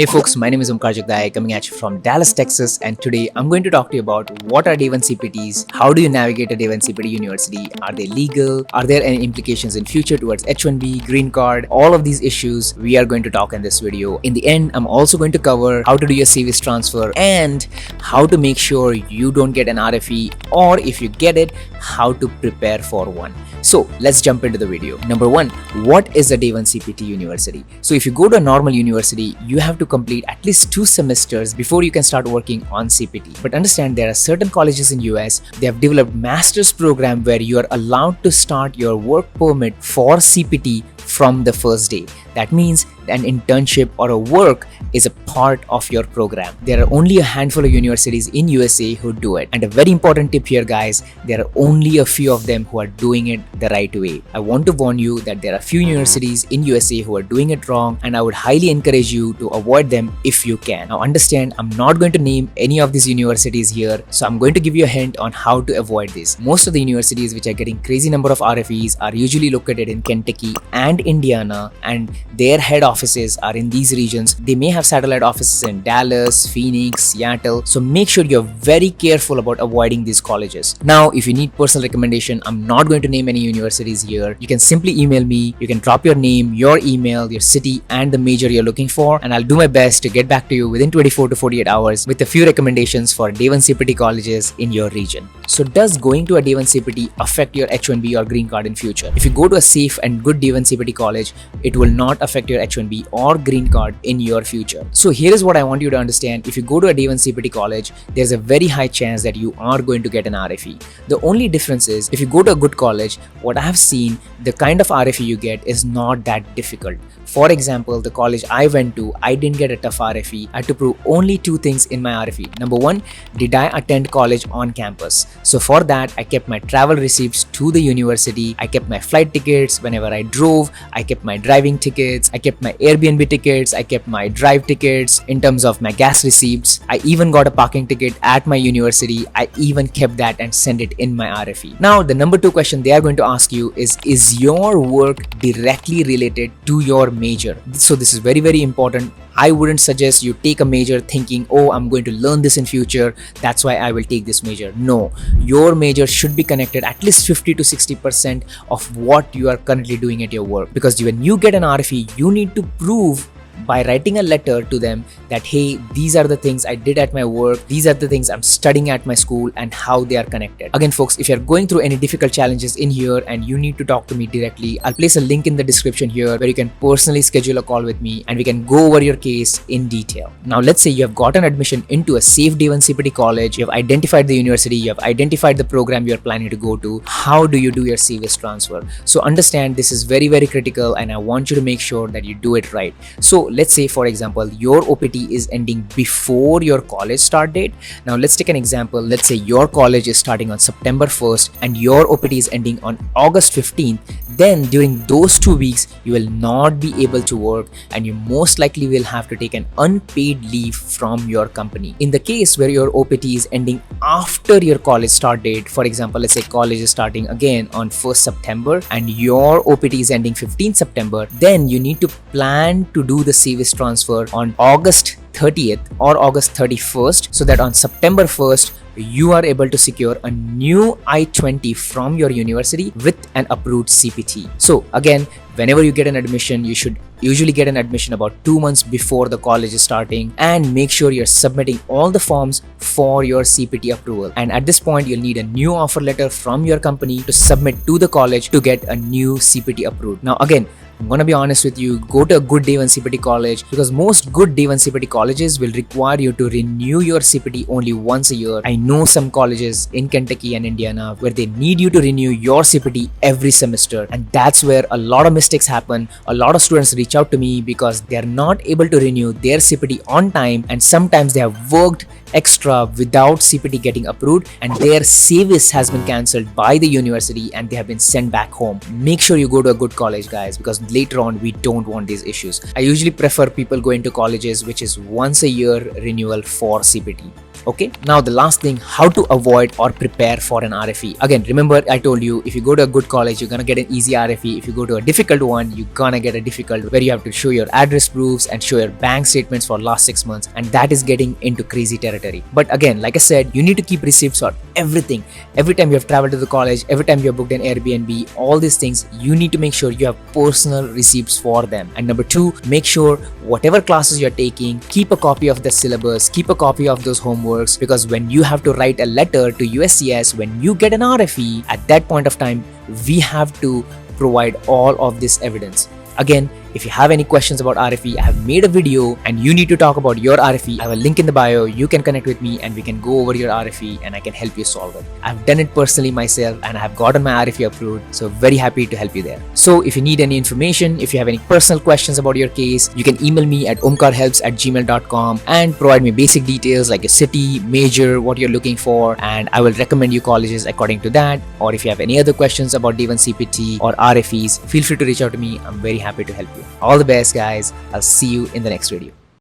Hey folks, my name is Omkar Jagdai coming at you from Dallas, Texas, and today I'm going to talk to you about what are Day 1 CPTs, how do you navigate a Day 1 CPT university, are they legal, are there any implications in future towards H1B, green card, all of these issues we are going to talk in this video. In the end, I'm also going to cover how to do your SEVIS transfer and how to make sure you don't get an RFE, or if you get it, how to prepare for one. So let's jump into the video. Number one, what is a Day 1 CPT university? So if you go to a normal university, you have to complete at least 2 semesters before you can start working on CPT. But understand, there are certain colleges in US, they have developed master's program where you are allowed to start your work permit for CPT from the first day. That means an internship or a work is a part of your program. There are only a handful of universities in USA who do it. And a very important tip here, guys, there are only a few of them who are doing it the right way. I want to warn you that there are few universities in USA who are doing it wrong, and I would highly encourage you to avoid them if you can. Now understand, I'm not going to name any of these universities here, so I'm going to give you a hint on how to avoid this. Most of the universities which are getting crazy number of RFEs are usually located in Kentucky and Indiana, and their head offices are in these regions. They may have satellite offices in Dallas, Phoenix, Seattle, so make sure you're very careful about avoiding these colleges. Now, if you need personal recommendation, I'm not going to name any universities here. You can simply email me. You can drop your name, your email, your city, and the major you're looking for, and I'll do my best to get back to you within 24 to 48 hours with a few recommendations for Day 1 CPT colleges in your region. So does going to a Day 1 CPT affect your H1B or green card in future? If you go to a safe and good Day 1 CPT college, it will not affect your H1B or green card in your future. So here is what I want you to understand. If you go to a Day 1 CPT college, there's a very high chance that you are going to get an RFE. The only difference is, if you go to a good college, what I have seen, the kind of RFE you get is not that difficult. For example, the college I went to, I didn't get a tough RFE. I had to prove only 2 things in my RFE. Number one, did I attend college on campus? So for that, I kept my travel receipts to the university. I kept my flight tickets whenever I drove. I kept my driving tickets. I kept my Airbnb tickets. I kept my drive tickets in terms of my gas receipts. I even got a parking ticket at my university. I even kept that and sent it in my RFE. Now, the number 2 question they are going to ask you is your work directly related to your major? So this is very, very important. I wouldn't suggest you take a major thinking, oh, I'm going to learn this in future, that's why I will take this major. No, your major should be connected at least 50 to 60% of what you are currently doing at your work. Because when you get an RFE, you need to prove by writing a letter to them that, hey, these are the things I did at my work, these are the things I'm studying at my school, and how they are connected. Again, folks, if you're going through any difficult challenges in here and you need to talk to me directly, I'll place a link in the description here where you can personally schedule a call with me and we can go over your case in detail. Now, let's say you have gotten admission into a safe Day 1 CPT college, you have identified the university, you have identified the program you're planning to go to. How do you do your SEVIS transfer? So understand, this is very, very critical, and I want you to make sure that you do it right. So let's say, for example, your OPT is ending before your college start date. Now let's take an example. Let's say your college is starting on September 1st and your OPT is ending on August 15th. Then during those 2 weeks, you will not be able to work, and you most likely will have to take an unpaid leave from your company. In the case where your OPT is ending after your college start date, for example, let's say college is starting again on 1st September and your OPT is ending 15th September, then you need to plan to do the SEVIS transfer on August 30th or August 31st, so that on September 1st, you are able to secure a new I-20 from your university with an approved CPT. So again, whenever you get an admission, you should usually get an admission about 2 months before the college is starting, and make sure you're submitting all the forms for your CPT approval. And at this point, you'll need a new offer letter from your company to submit to the college to get a new CPT approved. Now again, I'm gonna be honest with you, go to a good Day 1 CPT college, because most good Day 1 CPT colleges will require you to renew your CPT only once a year. I know some colleges in Kentucky and Indiana where they need you to renew your CPT every semester, and that's where a lot of mistakes happen. A lot of students reach out to me because they're not able to renew their CPT on time, and sometimes they have worked extra without CPT getting approved, and their SEVIS has been cancelled by the university and they have been sent back home. Make sure you go to a good college, guys, because later on we don't want these issues. I usually prefer people going to colleges which is once a year renewal for CPT. Okay, now the last thing, how to avoid or prepare for an RFE. Again, remember I told you, if you go to a good college, you're gonna get an easy RFE. If you go to a difficult one, you're gonna get a difficult where you have to show your address proofs and show your bank statements for last 6 months, and that is getting into crazy territory. But again, like I said, you need to keep receipts for everything. Every time you have traveled to the college, every time you have booked an Airbnb, all these things, you need to make sure you have personal receipts for them. And number two, make sure whatever classes you're taking, keep a copy of the syllabus, keep a copy of those homeworks, because when you have to write a letter to USCS, when you get an RFE, at that point of time, we have to provide all of this evidence. Again, if you have any questions about RFE, I have made a video and you need to talk about your RFE. I have a link in the bio. You can connect with me and we can go over your RFE and I can help you solve it. I've done it personally myself and I have gotten my RFE approved. So very happy to help you there. So if you need any information, if you have any personal questions about your case, you can email me at omkarhelps@gmail.com and provide me basic details like your city, major, what you're looking for, and I will recommend you colleges according to that. Or if you have any other questions about D1 CPT or RFEs, feel free to reach out to me. I'm very happy to help you. All the best, guys. I'll see you in the next video.